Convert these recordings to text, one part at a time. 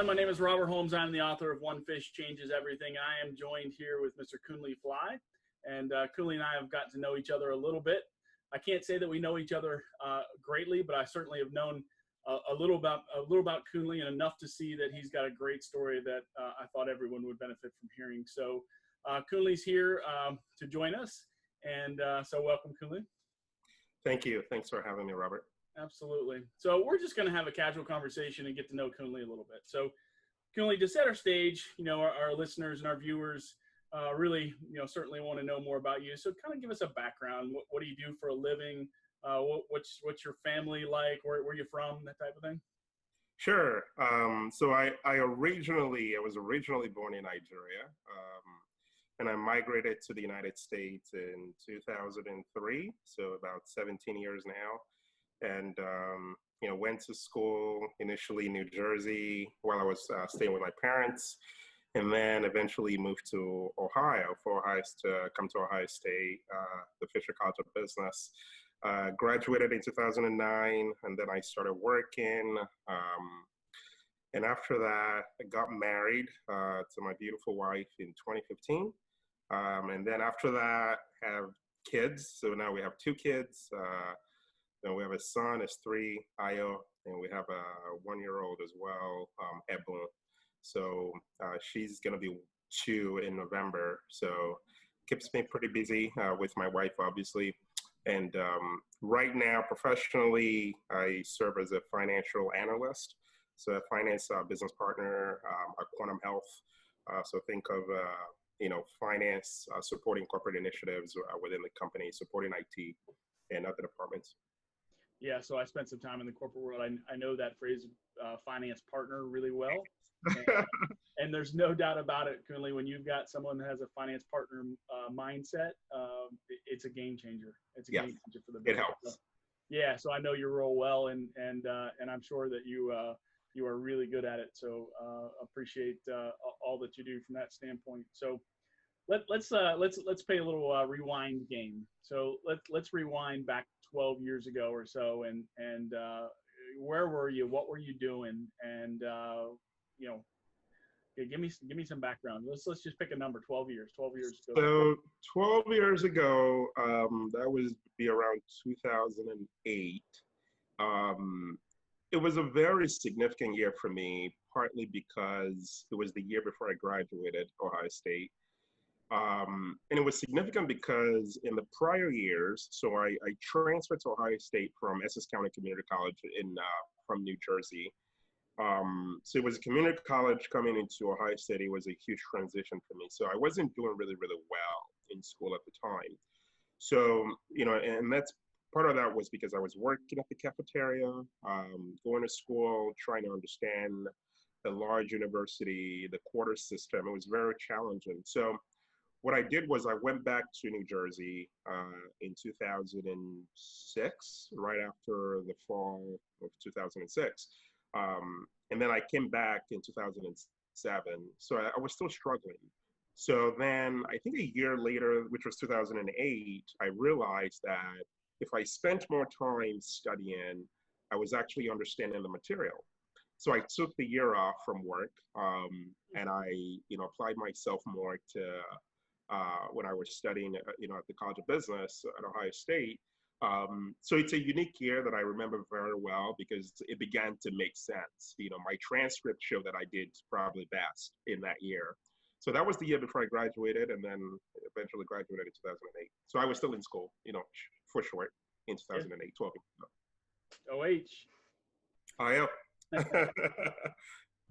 My name is Robert Holmes. I'm the author of One Fish Changes Everything. I am joined here with Mr. Kunle Falae. And Kunle and I have gotten to know each other a little bit. I can't say that we know each other greatly, but I certainly have known a little about Kunle and enough to see that he's got a great story that I thought everyone would benefit from hearing. So Kunle's here to join us. And so welcome, Kunle. Thank you. Thanks for having me, Robert. Absolutely. So we're just going to have a casual conversation and get to know Kunle a little bit. So Kunle, to set our stage, our listeners and our viewers really, certainly want to know more about you. So kind of give us a background. What do you do for a living? What's your family like? Where are you from? That type of thing. Sure. So I was originally born in Nigeria, and I migrated to the United States in 2003. So about 17 years now. And, went to school initially in New Jersey while I was staying with my parents, and then eventually moved to Ohio to come to Ohio State, the Fisher College of Business. Graduated in 2009, and then I started working. And after that, I got married to my beautiful wife in 2015. And then after that, have kids. So now we have two kids. And we have a son, is 3, Ayo, and we have a 1-year-old as well, Ebon. So she's going to be 2 in November. So keeps me pretty busy with my wife, obviously. And right now, professionally, I serve as a financial analyst. So a finance business partner at Quantum Health. So think of, finance supporting corporate initiatives within the company, supporting IT and other departments. Yeah, so I spent some time in the corporate world. I know that phrase, finance partner, really well. And there's no doubt about it, Kunle, when you've got someone that has a finance partner mindset, it's a game changer. It's a game changer for the business. It helps. Yeah, so I know your role well, and I'm sure that you are really good at it. So appreciate all that you do from that standpoint. So let's play a little rewind game. So let's rewind back 12 years ago or so, and where were you? What were you doing? And give me some background. Let's just pick a number. 12 years ago. So 12 years ago, that was be around 2008. It was a very significant year for me, partly because it was the year before I graduated Ohio State. And it was significant because in the prior years, so I transferred to Ohio State from Essex County Community College from New Jersey. So it was a community college coming into Ohio State. It was a huge transition for me. So I wasn't doing really, really well in school at the time. So, and that's part of that was because I was working at the cafeteria, going to school, trying to understand the large university, the quarter system. It was very challenging. So what I did was I went back to New Jersey in 2006, right after the fall of 2006. And then I came back in 2007. So I was still struggling. So then I think a year later, which was 2008, I realized that if I spent more time studying, I was actually understanding the material. So I took the year off from work and I, applied myself more to when I was studying, at the College of Business at Ohio State. So it's a unique year that I remember very well because it began to make sense. My transcript showed that I did probably best in that year. So that was the year before I graduated, and then eventually graduated in 2008. So I was still in school, for short, in 2008, 12 years ago. OH. I am.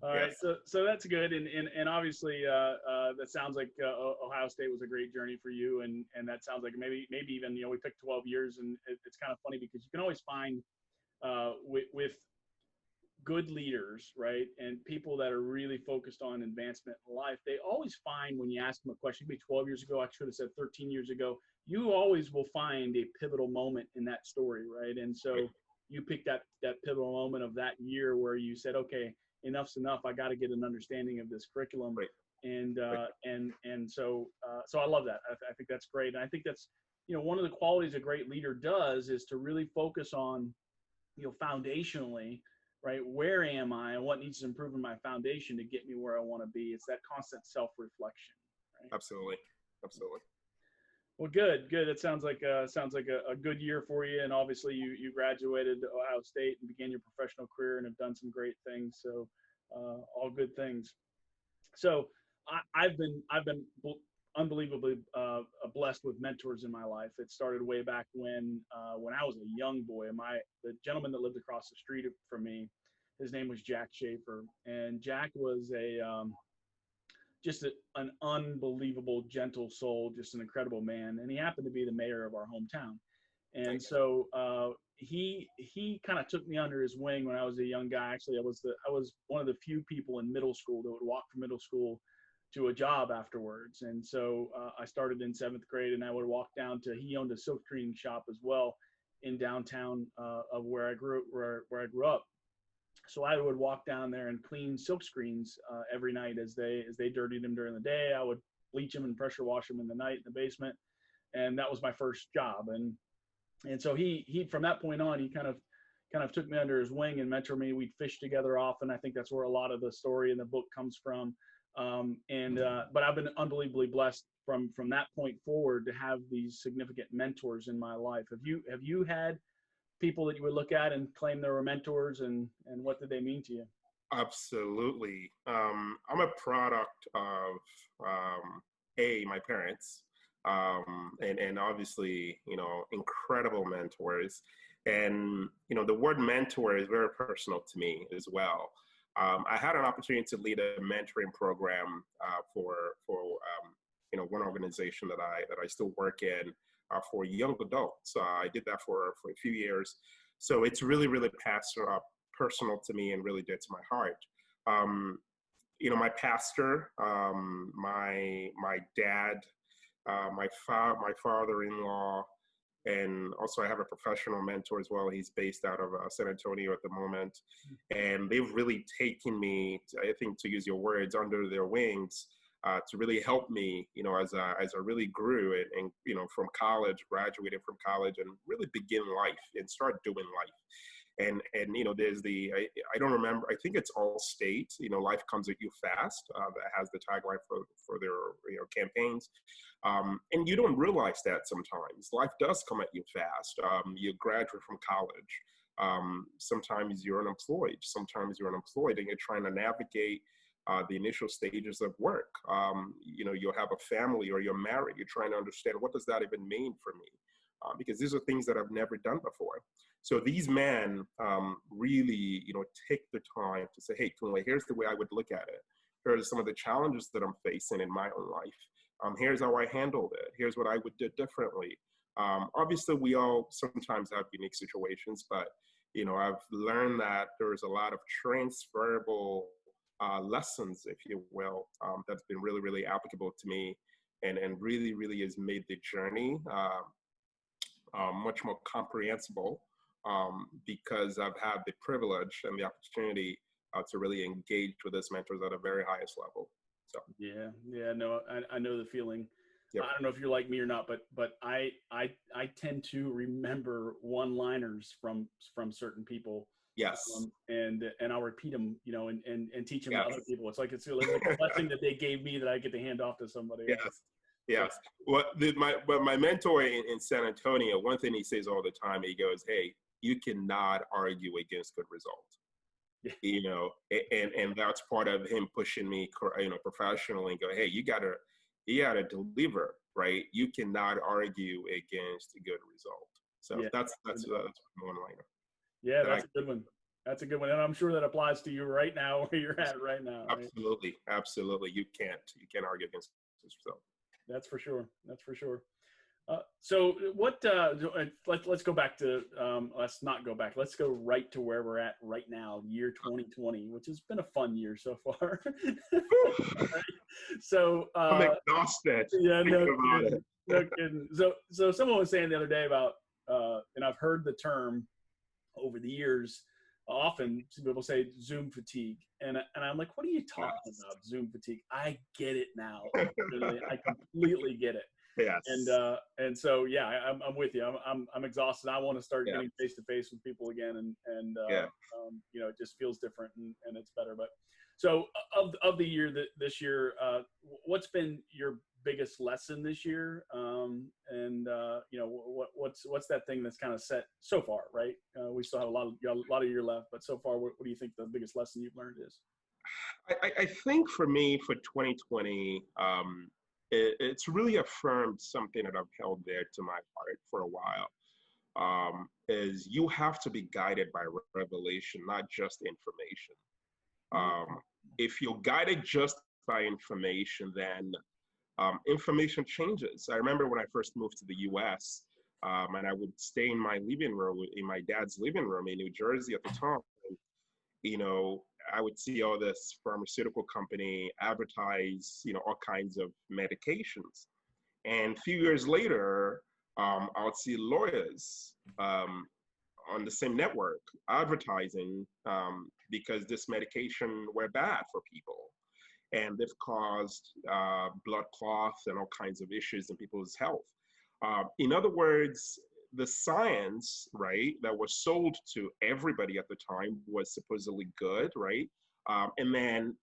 All right, so that's good, and obviously that sounds like Ohio State was a great journey for you, and that sounds like maybe even we picked 12 years, and it's kind of funny because you can always find with good leaders, right, and people that are really focused on advancement in life, they always find when you ask them a question, maybe 12 years ago, I should have said 13 years ago, you always will find a pivotal moment in that story, right, and so you picked that pivotal moment of that year where you said, okay, enough's enough. I got to get an understanding of this curriculum. Right. And so I love that. I think that's great. And I think that's, one of the qualities a great leader does is to really focus on, foundationally, right? Where am I and what needs to improve in my foundation to get me where I want to be? It's that constant self-reflection, right? Absolutely. Absolutely. Well, good, good. It sounds like a good year for you, and obviously you graduated Ohio State and began your professional career and have done some great things. So, all good things. So, I've been unbelievably blessed with mentors in my life. It started way back when I was a young boy. The gentleman that lived across the street from me, his name was Jack Schaefer, and Jack was just an unbelievable gentle soul, just an incredible man, and he happened to be the mayor of our hometown. And Nice. so he kind of took me under his wing when I was a young guy. Actually, I was one of the few people in middle school that would walk from middle school to a job afterwards. And so I started in seventh grade, and I would walk down to. He owned a silk screening shop as well in downtown of where I grew up. So I would walk down there and clean silk screens every night as they dirtied them during the day. I would bleach them and pressure wash them in the night in the basement, and that was my first job. And so he from that point on, he kind of took me under his wing and mentored me. We'd fish together often. I think that's where a lot of the story in the book comes from. But I've been unbelievably blessed from that point forward to have these significant mentors in my life. Have you had people that you would look at and claim they were mentors, and what did they mean to you? Absolutely. I'm a product of my parents, and obviously, incredible mentors. And the word mentor is very personal to me as well. I had an opportunity to lead a mentoring program for one organization that I still work in for young adults. I did that for a few years, so it's really really personal to me and really dear to my heart. Um, my pastor, my dad, my father-in-law, and also I have a professional mentor as well. He's based out of San Antonio at the moment, and they've really taken me, I think, to use your words, under their wings. To really help me, as I really grew and from college, graduated from college, and really begin life and start doing life. And there's I don't remember, I think it's All State, life comes at you fast, that has the tagline for their campaigns. And you don't realize that sometimes life does come at you fast. You graduate from college, sometimes you're unemployed, and you're trying to navigate the initial stages of work. You'll have a family or you're married. You're trying to understand, what does that even mean for me? Because these are things that I've never done before. So these men really, take the time to say, hey, Kunle, here's the way I would look at it. Here are some of the challenges that I'm facing in my own life. Here's how I handled it. Here's what I would do differently. Obviously, we all sometimes have unique situations, but I've learned that there's a lot of transferable lessons, if you will, that's been really, really applicable to me, and really, really has made the journey much more comprehensible, because I've had the privilege and the opportunity to really engage with these mentors at a very highest level. So Yeah, no, I know the feeling. yep. I don't know if you're like me or not, but I tend to remember one-liners from certain people. Yes. And I'll repeat them, and teach them to Yes. other people. It's like like a blessing that they gave me that I get to hand off to somebody else. Yes. Yes. My mentor in San Antonio, one thing he says all the time, he goes, "Hey, you cannot argue against good results." Yeah. And that's part of him pushing me, professionally, and go, "Hey, you gotta deliver, right? You cannot argue against a good result." So Yeah. that's one liner. Yeah, that's a good one. That's a good one. And I'm sure that applies to you right now, where you're at right now. Right? Absolutely. You can't argue against this result. That's for sure. That's for sure. So what, let's go back to, let's not go back. Let's go right to where we're at right now, year 2020, which has been a fun year so far. Right? So, I'm exhausted. yeah, no kidding. So someone was saying the other day about, and I've heard the term over the years, often people say Zoom fatigue. And I'm like, what are you talking about, Zoom fatigue? I get it now. I completely get it. Yes. And so, yeah, I'm with you. I'm exhausted. I want to start Yeah. getting face to face with people again. Yeah. You know, it just feels different and it's better. But so of the year this year, what's been your biggest lesson this year? You know, what's that thing that's kind of set so far, right? We still have a lot of year left, but so far, what do you think the biggest lesson you've learned is? I think for me, for 2020, it's really affirmed something that I've held there to my heart for a while. Is you have to be guided by revelation, not just information. Um, if you're guided just by information, then information changes. I remember when I first moved to the US, and I would stay in my living room, in my dad's living room in New Jersey at the time. You know, I would see all this pharmaceutical company advertise, you know, all kinds of medications. And a few years later, I would see lawyers on the same network advertising because this medication were bad for people. And they've caused blood clots and all kinds of issues in people's health. In other words, the science, right, that was sold to everybody at the time was supposedly good, right? And then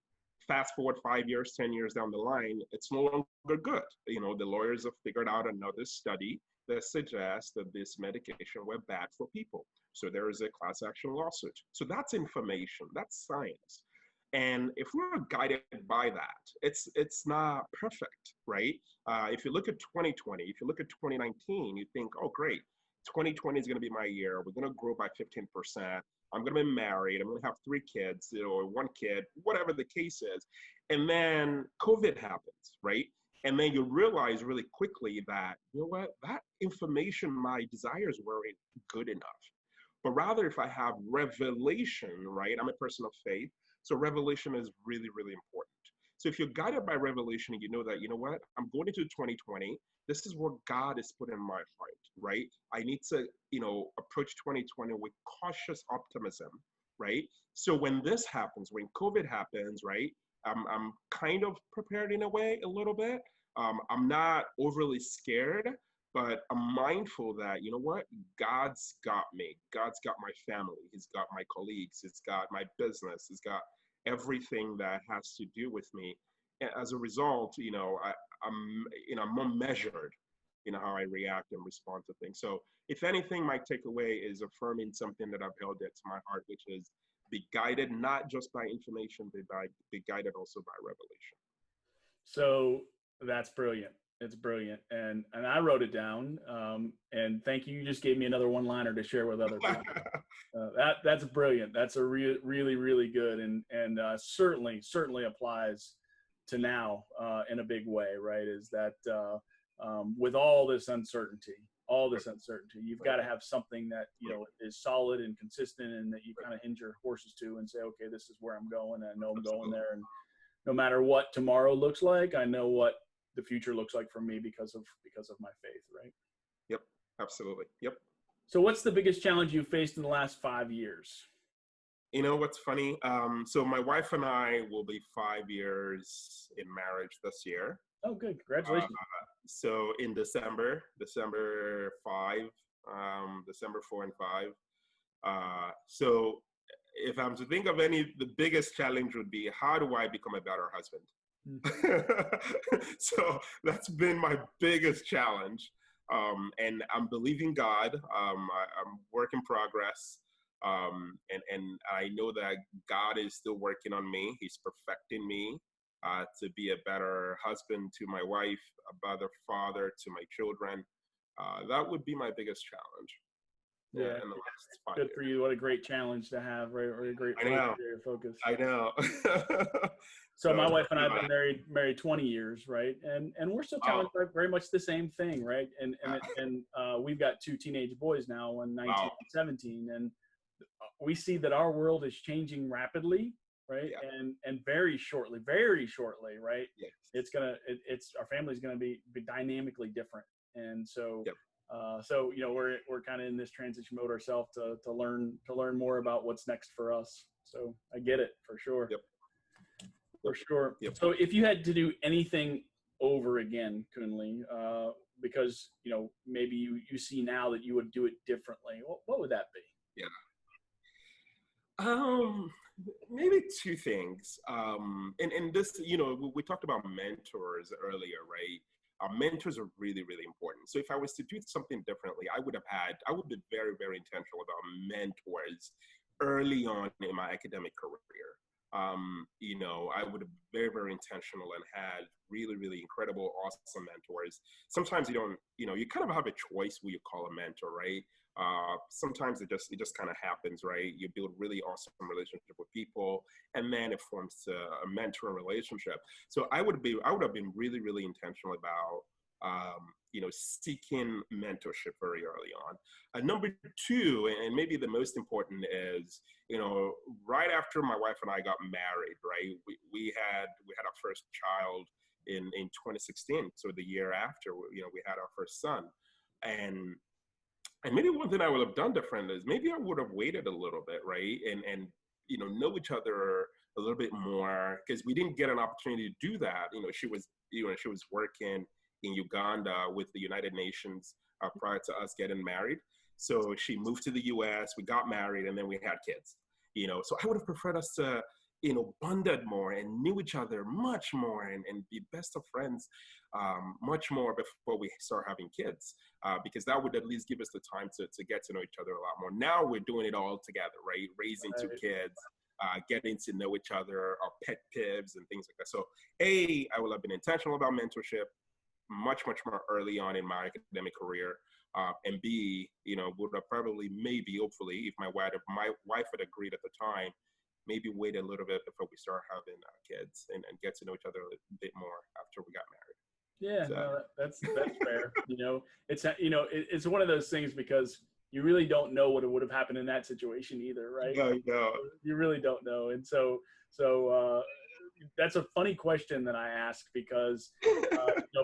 fast forward 5 years, 10 years down the line, it's no longer good. You know, the lawyers have figured out another study that suggests that this medication were bad for people. So there is a class action lawsuit. So that's information, that's science. And if we're guided by that, it's not perfect, right? If you look at 2020, if you look at 2019, you think, oh, great, 2020 is going to be my year. We're going to grow by 15%. I'm going to be married. I'm going to have 3 kids, you know, or 1 kid, whatever the case is. And then COVID happens, right? And then you realize really quickly that, you know what, that information, my desires weren't good enough. But rather, if I have revelation, right? I'm a person of faith. So revelation is really, really important. So if you're guided by revelation and you know that, you know what, I'm going into 2020, this is what God has put in my heart, right? I need to, you know, approach 2020 with cautious optimism, right? So when this happens, when COVID happens, right, I'm kind of prepared in a way, a little bit. I'm not overly scared, but I'm mindful that, you know what, God's got me. God's got my family. He's got my colleagues. He's got my business. He's got everything that has to do with me. And as a result, you know, I'm more measured, you know, how I react and respond to things. So if anything, my takeaway is affirming something that I've held it to my heart, which is be guided not just by information, but be guided also by revelation. So that's brilliant. It's brilliant, and I wrote it down. And thank you. You just gave me another one-liner to share with other people. That's brilliant. That's a really good, and certainly applies to now in a big way. Right? Is that with all this uncertainty, you've got to have something that, you know, is solid and consistent, and that you kind of hinge your horses to and say, okay, this is where I'm going. And I know I'm going there, and no matter what tomorrow looks like, I know what the future looks like for me because of my faith, right? Yep, absolutely. Yep. So what's the biggest challenge you faced in the last 5 years? You know what's funny? So my wife and I will be 5 years in marriage this year. Oh, good. Congratulations. So in December 5, December 4 and 5. So if I'm to think of the biggest challenge would be, how do I become a better husband? So that's been my biggest challenge. And I'm believing God. I'm work in progress. And I know that God is still working on me. He's perfecting me to be a better husband to my wife, a better father to my children. That would be my biggest challenge. Yeah, in the last 5 good years. for you. What a great challenge to have, right? Or a great I know. focus. I know. So my wife and I have been married 20 years, right? And we're still challenged by very much the same thing, right? And we've got 2 teenage boys now, one 19 and 17, and we see that our world is changing rapidly, right? Yeah. And very shortly, right? Yes. It's our family's gonna be dynamically different, and so. Yep. So you know, we're kind of in this transition mode ourselves to learn more about what's next for us. So I get it for sure. Yep. For sure. Yep. So if you had to do anything over again, Kunle? Because, maybe you see now that you would do it differently. What would that be? Yeah. Um, Maybe two things. And this, we talked about mentors earlier, right? Mentors are really, really important. So if I was to do something differently, I would be very, very intentional about mentors early on in my academic career. I would have been very, very intentional and had really, really incredible, awesome mentors. Sometimes you kind of have a choice who you call a mentor, right? Sometimes it just kind of happens, right? You build really awesome relationship with people, and then it forms a mentor relationship. So I would have been really, really intentional about seeking mentorship very early on. Number two, and maybe the most important is, right after my wife and I got married, right? We had our first child in 2016. So the year after, we had our first son. And maybe one thing I would have done different is maybe I would have waited a little bit, right? And know each other a little bit more, because we didn't get an opportunity to do that. She was working in Uganda with the United Nations prior to us getting married. So she moved to the US, we got married, and then we had kids. So I would have preferred us to, bonded more and knew each other much more, and be best of friends much more before we start having kids, because that would at least give us the time to get to know each other a lot more. Now we're doing it all together, right? Raising two kids, getting to know each other, our pet peeves and things like that. So I will have been intentional about mentorship much, much more early on in my academic career. And B, would have probably, maybe, hopefully, if my wife had agreed at the time, maybe wait a little bit before we start having kids, and get to know each other a bit more after we got married. Yeah, so. No, that's fair. It's one of those things, because you really don't know what would have happened in that situation either, right? No. You really don't know. And so that's a funny question that I ask, because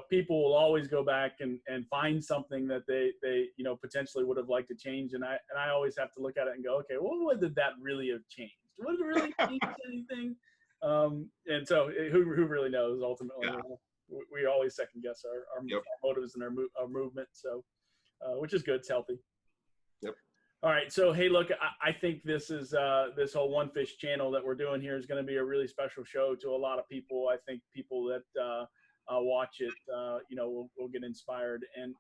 people will always go back and find something that they potentially would have liked to change, and I always have to look at it and go, okay, well, what did that really have changed? Would it really change anything? And so who really knows ultimately? Yeah. We always second guess our Yep. motives and our movement. So, which is good. It's healthy. Yep. All right. So, hey, look, I think this is this whole One Fish channel that we're doing here is going to be a really special show to a lot of people. I think people that watch it, will get inspired. And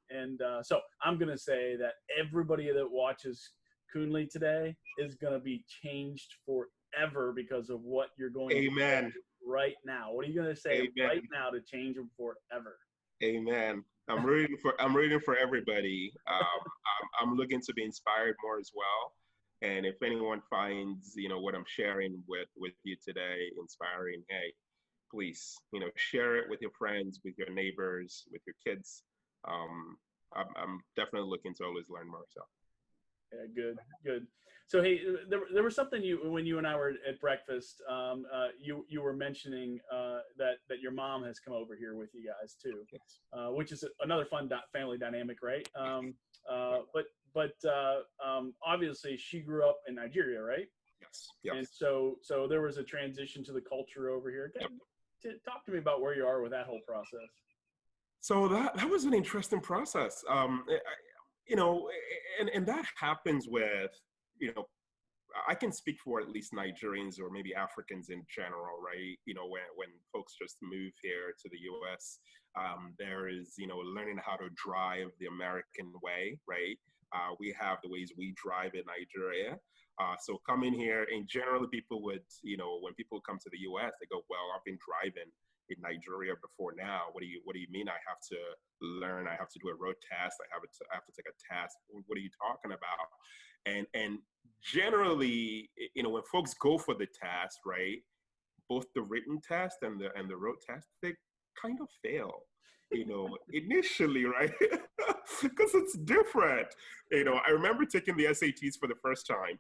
so I'm going to say that everybody that watches Kunle today is going to be changed forever because of what you're going to Amen. do right now. What are you going to say Amen. right now to change them forever? Amen. I'm rooting for everybody. I'm looking to be inspired more as well. And if anyone finds, what I'm sharing with you today inspiring, hey, please, share it with your friends, with your neighbors, with your kids. I'm definitely looking to always learn more. So. Yeah, good. So, hey, there was something when you and I were at breakfast, you were mentioning that your mom has come over here with you guys too, Yes. Which is another fun family dynamic, right? But obviously she grew up in Nigeria, right? Yes. And so there was a transition to the culture over here. Yep. Talk to me about where you are with that whole process. So that was an interesting process. And that happens with, I can speak for at least Nigerians or maybe Africans in general, right? When folks just move here to the US, there is, learning how to drive the American way, right? We have the ways we drive in Nigeria. So coming here, and generally people would, when people come to the US, they go, well, I've been driving in Nigeria before now. What do you mean I have to learn? I have to do a road test. I have to take a test. What are you talking about? And generally, when folks go for the test, right, both the written test and the road test, they kind of fail, initially, right? Because it's different. I remember taking the SATs for the first time,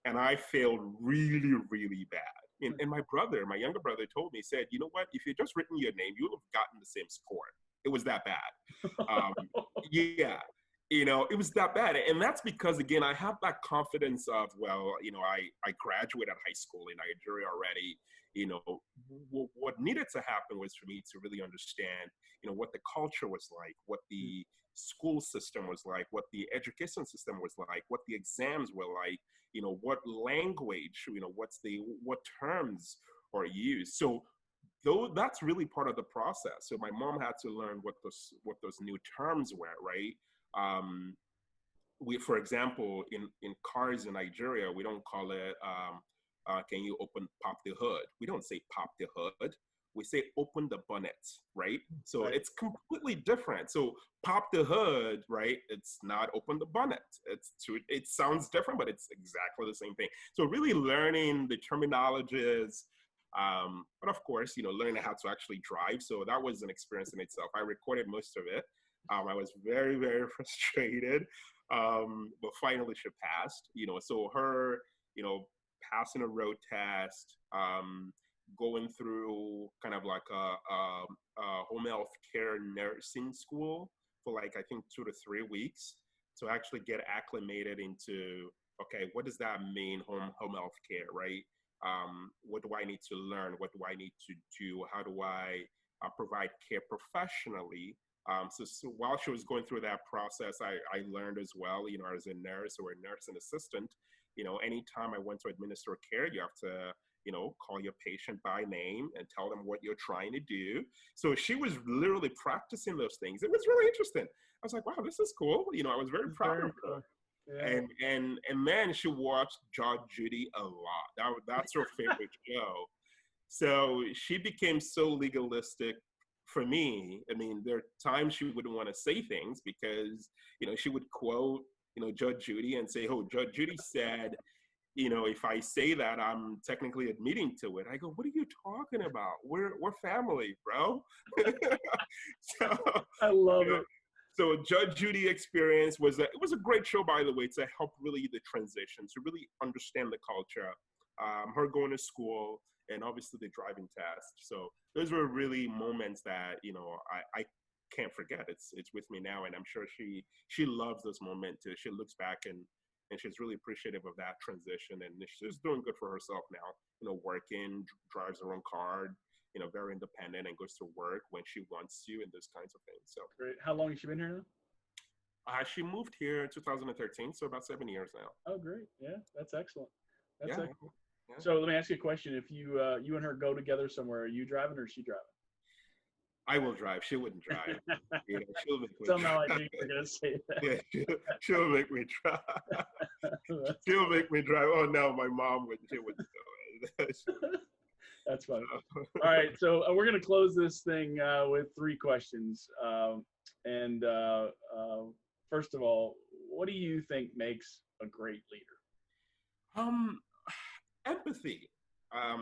and I failed really, really bad. And my younger brother told me, said, you know what, if you'd just written your name, you would have gotten the same score. It was that bad. Yeah. it was that bad. And that's because, again, I have that confidence of, well, I graduated high school in Nigeria already. What needed to happen was for me to really understand, what the culture was like, what the school system was like, what the education system was like, what the exams were like, what language, what terms are used. So though that's really part of the process. So my mom had to learn what those new terms were, right? Um, for example, in cars in Nigeria, we don't call it, can you pop the hood? We don't say pop the hood. We say open the bonnet, right? So Right. it's completely different. So pop the hood, right? It's not open the bonnet. It sounds different, but it's exactly the same thing. So really learning the terminologies, but of course, learning how to actually drive. So that was an experience in itself. I recorded most of it. I was very, very frustrated, but finally she passed. So her, passing a road test, going through kind of like a home health care nursing school for like I think 2 to 3 weeks to actually get acclimated into, okay, what does that mean, home health care, right? What do I need to learn? What do I need to do? How do I provide care professionally? So while she was going through that process, I learned as well, as a nurse or a nursing assistant, anytime I went to administer care, you have to, call your patient by name and tell them what you're trying to do. So she was literally practicing those things. It was really interesting. I was like, wow, this is cool. I was very It's proud very of her. cool. Yeah. And then she watched Judge Judy a lot. That's her favorite show. So she became so legalistic for me. I mean, there are times she wouldn't want to say things because, she would quote, Judge Judy and say, oh, Judge Judy said, if I say that, I'm technically admitting to it. I go, what are you talking about? We're family, bro. so, I love you know, it. so Judge Judy experience it was a great show, by the way, to help really the transition, to really understand the culture, her going to school, and obviously the driving test. So those were really moments that I can't forget. It's with me now, and I'm sure she loves those moments too. She looks back and she's really appreciative of that transition, and she's doing good for herself now. Working, drives her own car, very independent, and goes to work when she wants to, and those kinds of things. So Great. How long has she been here now? she moved here in 2013, so about 7 years now. Oh, great. Yeah, that's excellent. That's Yeah, excellent. yeah. So let me ask you a question. If you and her go together somewhere, are you driving or is she driving? I will drive. She wouldn't drive. She'll make me Somehow I drive. knew you were gonna say that. Yeah, she'll make me drive. She'll make me drive. Oh no, my mom would. She wouldn't do it. That's funny. All right, so we're gonna close this thing with 3 questions. And first of all, what do you think makes a great leader? Um, empathy.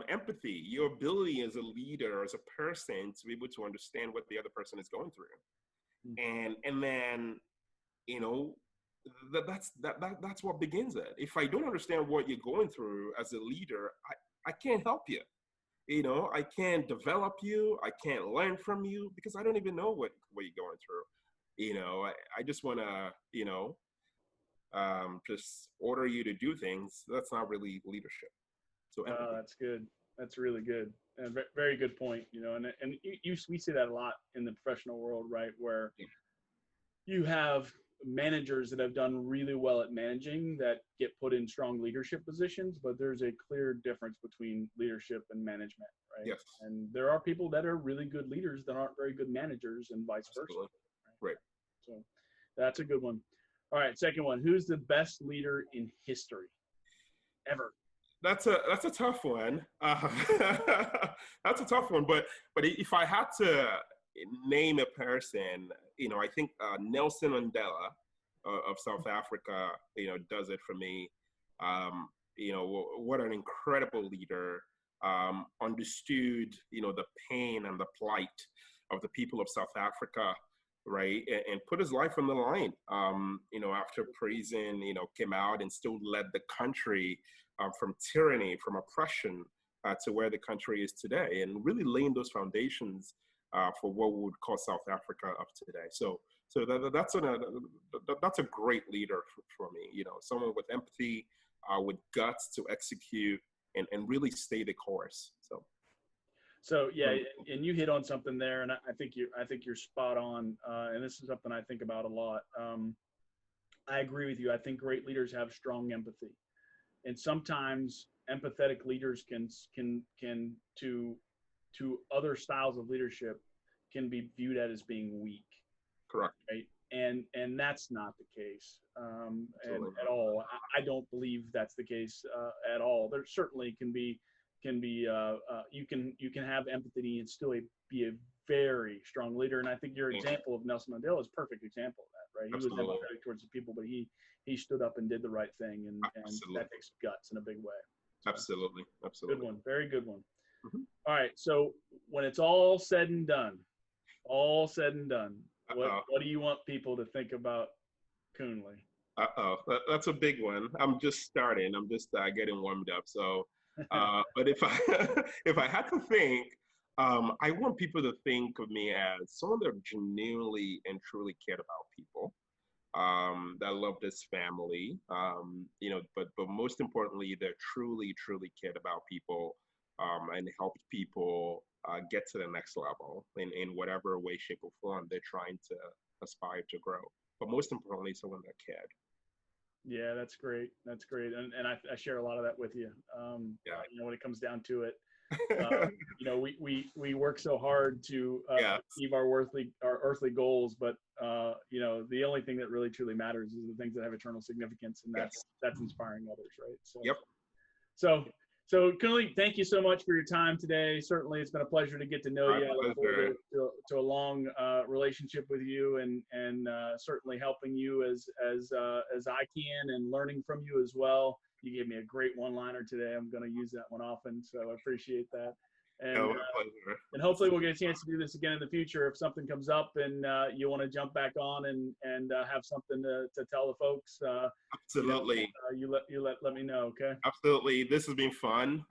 Empathy. Your ability as a leader, as a person, to be able to understand what the other person is going through, and then you know that's what begins it. If I don't understand what you're going through as a leader, I can't help you. I can't develop you. I can't learn from you because I don't even know what you're going through. I just want to, just order you to do things. That's not really leadership. So empathy. That's good. That's really good. And very good point. And we see that a lot in the professional world, right? Where you have managers that have done really well at managing that get put in strong leadership positions, but there's a clear difference between leadership and management, right? Yes. And there are people that are really good leaders that aren't very good managers, and vice versa. Right. So that's a good one. All right, second one. Who's the best leader in history ever? That's a tough one. That's a tough one. But if I had to name a person, I think Nelson Mandela of South Africa, does it for me. What an incredible leader. Understood, the pain and the plight of the people of South Africa, right? And put his life on the line. After prison, came out and still led the country from tyranny, from oppression, to where the country is today, and really laying those foundations for what we would call South Africa of today. So So that's a great leader for me. You know, someone with empathy, with guts to execute and really stay the course. So yeah, and you hit on something there, and I think you're spot on. And this is something I think about a lot. I agree with you. I think great leaders have strong empathy, and sometimes empathetic leaders can to other styles of leadership can be viewed as being weak. Correct. Right. And that's not the case at all. I don't believe that's the case at all. There certainly can be you can have empathy and still be a very strong leader. And I think your example of Nelson Mandela is a perfect example of that. Right. He was empathetic towards the people, but he stood up and did the right thing, and that takes guts in a big way. So, absolutely. Good one. Very good one. Mm-hmm. All right. So when it's all said and done, what do you want people to think about Kunle? That's a big one. I'm just starting. I'm just getting warmed up. So, but if I if I had to think, I want people to think of me as someone that genuinely and truly cared about people, that loved this family, you know, but most importantly, that truly cared about people, and helped people get to the next level in whatever way, shape, or form they're trying to aspire to grow. But most importantly, someone that cared. Yeah, that's great. That's great. And I share a lot of that with you. Yeah. You know, when it comes down to it, you know, we work so hard to achieve our earthly goals, but you know, the only thing that really truly matters is the things that have eternal significance, and that's inspiring others, right? So, yep. So Kunle, thank you so much for your time today. Certainly, it's been a pleasure to get to know you. I look forward to a long relationship with you, and certainly helping you as I can, and learning from you as well. You gave me a great one-liner today. I'm going to use that one often, so I appreciate that. And hopefully we'll get a chance to do this again in the future if something comes up and you want to jump back on and have something to tell the folks. Absolutely. You let me know, okay? Absolutely. This has been fun.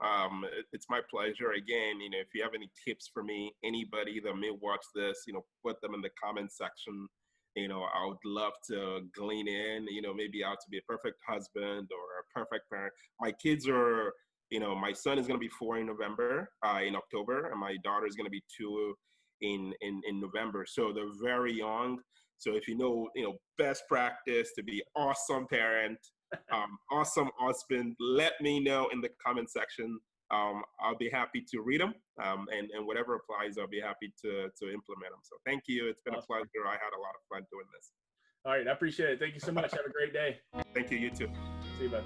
It's my pleasure. Again, you know, if you have any tips for me, anybody that may watch this, you know, put them in the comment section. You know, I would love to glean in, you know, maybe how to be a perfect husband or a perfect parent. My kids are, you know, my son is going to be 4 in October, and my daughter is going to be 2 in November. So they're very young. So if you know, best practice to be awesome parent, awesome husband, let me know in the comment section. I'll be happy to read them, and whatever applies, I'll be happy to implement them. So thank you. It's been a pleasure. I had a lot of fun doing this. All right. I appreciate it. Thank you so much. Have a great day. Thank you. You too. See you, bud.